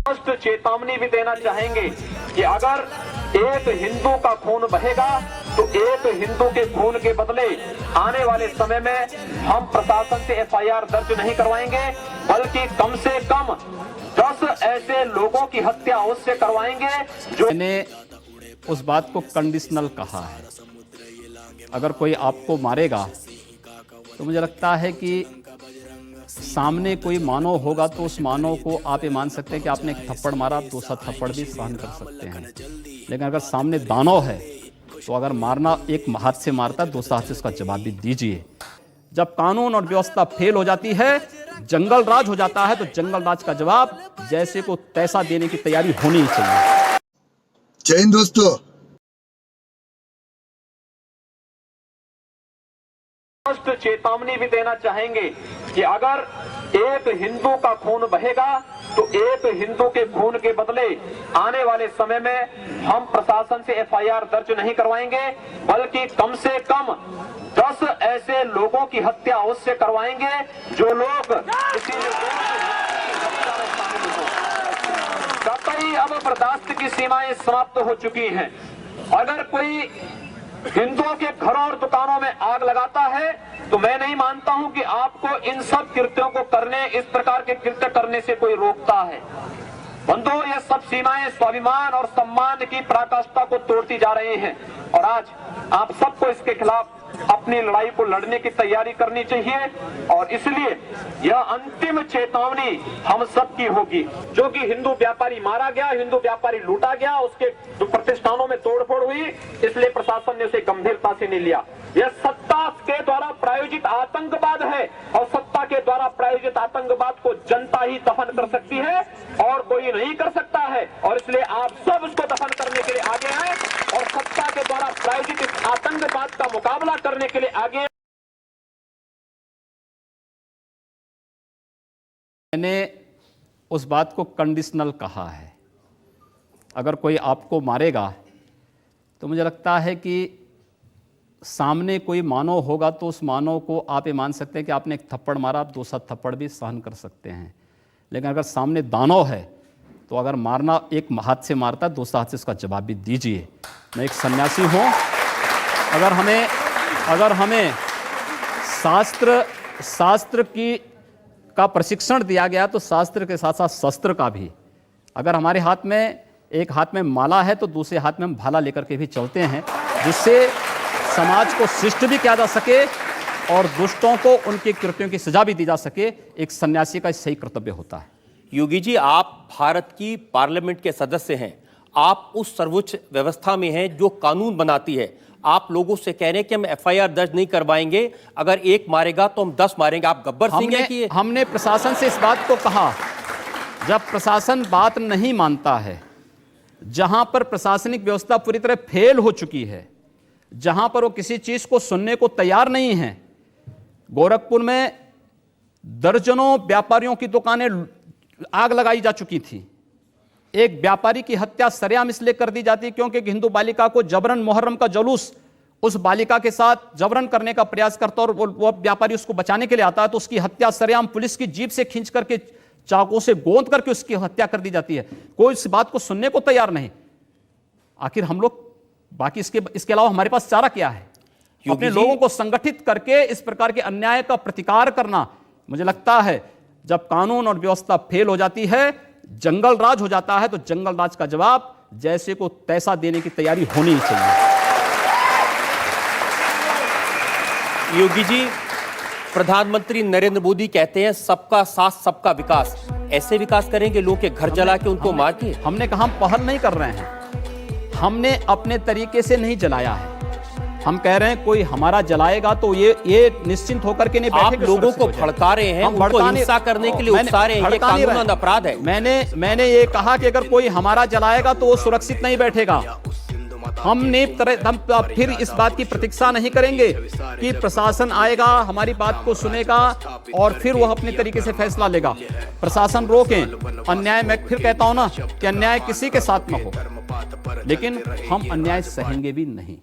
स्पष्ट चेतावनी भी देना चाहेंगे कि अगर एक हिंदू का खून बहेगा तो एक हिंदू के खून के बदले आने वाले समय में हम प्रशासन से एफआईआर दर्ज नहीं करवाएंगे, बल्कि कम से कम 10 ऐसे लोगों की हत्या उससे करवाएंगे जो। मैंने उस बात को कंडीशनल कहा है। अगर कोई आपको मारेगा तो मुझे लगता है कि सामने कोई मानव होगा तो उस मानव को आप ये मान सकते हैं कि आपने एक थप्पड़ मारा, दूसरा थप्पड़ भी सहन कर सकते हैं। लेकिन अगर सामने दानव है तो अगर मारना एक हाथ से मारता है, दूसरा हाथ से उसका जवाब भी दीजिए। जब कानून और व्यवस्था फेल हो जाती है, जंगल राज हो जाता है, तो जंगल राज का जवाब जैसे को तैसा देने की तैयारी होनी चाहिए। जय हिंद दोस्तों। स्पष्ट चेतावनी भी देना चाहेंगे कि अगर एक हिंदू का खून बहेगा तो एक हिंदू के खून के बदले आने वाले समय में हम प्रशासन से एफआईआर दर्ज नहीं करवाएंगे, बल्कि कम से कम 10 ऐसे लोगों की हत्या उससे करवाएंगे जो लोग किसी कतई अब बर्दाश्त की सीमाएं समाप्त हो चुकी हैं। अगर कोई हिंदुओं के घरों और दुकानों में आग लगाता है तो मैं नहीं मानता हूं कि आपको इन सब कृत्यों को करने, इस प्रकार के कृत्य करने से कोई रोकता है। बंधुओं, ये सब सीमाएं स्वाभिमान और सम्मान की पराकाष्ठा को तोड़ती जा रही हैं और आज आप सबको इसके खिलाफ अपनी लड़ाई को लड़ने की तैयारी करनी चाहिए। और इसलिए यह अंतिम चेतावनी हम सबकी होगी। जो कि हिंदू व्यापारी मारा गया, हिंदू व्यापारी लूटा गया, उसके प्रतिष्ठानों में तोड़फोड़ हुई, इसलिए प्रशासन ने उसे गंभीरता से नहीं लिया। यह सत्ता के द्वारा प्रायोजित आतंकवाद है और सत्ता के द्वारा प्रायोजित आतंकवाद को जनता ही दफन कर सकती है और कोई नहीं कर सकता है। और इसलिए आप सब उसको दफन करने के लिए आगे आए और सत्ता के द्वारा प्रायोजित इस आतंकवाद का मुकाबला करने के लिए आगे। मैंने उस बात को कंडीशनल कहा है। अगर कोई आपको मारेगा तो मुझे लगता है कि सामने कोई मानव होगा तो उस मानव को आप ये मान सकते हैं कि आपने एक थप्पड़ मारा, आप दूसरा थप्पड़ भी सहन कर सकते हैं। लेकिन अगर सामने दानव है तो अगर मारना एक हाथ से मारता है, दूसरा हाथ से उसका जवाब भी दीजिए। मैं एक सन्यासी हूँ। अगर हमें शास्त्र का प्रशिक्षण दिया गया तो शास्त्र के साथ साथ शस्त्र का भी। अगर हमारे हाथ में एक हाथ में माला है तो दूसरे हाथ में हम भाला लेकर के भी चलते हैं, जिससे समाज को शिष्ट भी किया जा सके और दुष्टों को उनके कृत्यों की सजा भी दी जा सके। एक सन्यासी का सही कर्तव्य होता है। योगी जी, आप भारत की पार्लियामेंट के सदस्य हैं, आप उस सर्वोच्च व्यवस्था में हैं जो कानून बनाती है। आप लोगों से कह रहे हैं कि हम एफआईआर दर्ज नहीं करवाएंगे, अगर एक मारेगा तो हम 10 मारेंगे। आप गब्बर सिंह हैं कि हमने प्रशासन से इस बात को कहा। जब प्रशासन बात नहीं मानता है, जहां पर प्रशासनिक व्यवस्था पूरी तरह फेल हो चुकी है, जहां पर वो किसी चीज को सुनने को तैयार नहीं है। गोरखपुर में दर्जनों व्यापारियों की दुकानें आग लगाई जा चुकी थी। एक व्यापारी की हत्या सरेआम इसलिए कर दी जाती क्योंकि हिंदू बालिका को जबरन मुहर्रम का जुलूस उस बालिका के साथ जबरन करने का प्रयास करता और वो व्यापारी उसको बचाने के लिए आता है तो उसकी हत्या सरेआम पुलिस की जीप से खींच करके, चाकू से गोंद करके उसकी हत्या कर दी जाती है। कोई इस बात को सुनने को तैयार नहीं। आखिर हम लोग बाकी इसके अलावा हमारे पास चारा क्या है? अपने लोगों को संगठित करके इस प्रकार के अन्याय का प्रतिकार करना। मुझे लगता है जब कानून और व्यवस्था फेल हो जाती है, जंगल राज हो जाता है, तो जंगल राज का जवाब जैसे को तैसा देने की तैयारी होनी चाहिए। योगी जी, प्रधानमंत्री नरेंद्र मोदी कहते हैं सबका साथ सबका विकास। ऐसे विकास करेंगे लोग के घर जला के उनको मार के? हमने कहा हम पहल नहीं कर रहे हैं, हमने अपने तरीके से नहीं जलाया है। हम कह रहे हैं कोई हमारा जलाएगा तो ये निश्चिंत होकर के नहीं बैठेंगे। आप लोगों को भड़का रहे हैं, उनको हिंसा करने के लिए उकसा रहे हैं, ये कानूनन अपराध है। मैंने ये कहा कि अगर कोई हमारा जलाएगा तो वो सुरक्षित नहीं बैठेगा। हम फिर इस बात की प्रतीक्षा नहीं करेंगे कि प्रशासन आएगा, हमारी बात को सुनेगा और फिर वह अपने तरीके से फैसला लेगा। प्रशासन रोकें अन्याय। मैं फिर कहता हूं ना कि अन्याय किसी के साथ न हो, लेकिन हम अन्याय सहेंगे भी नहीं।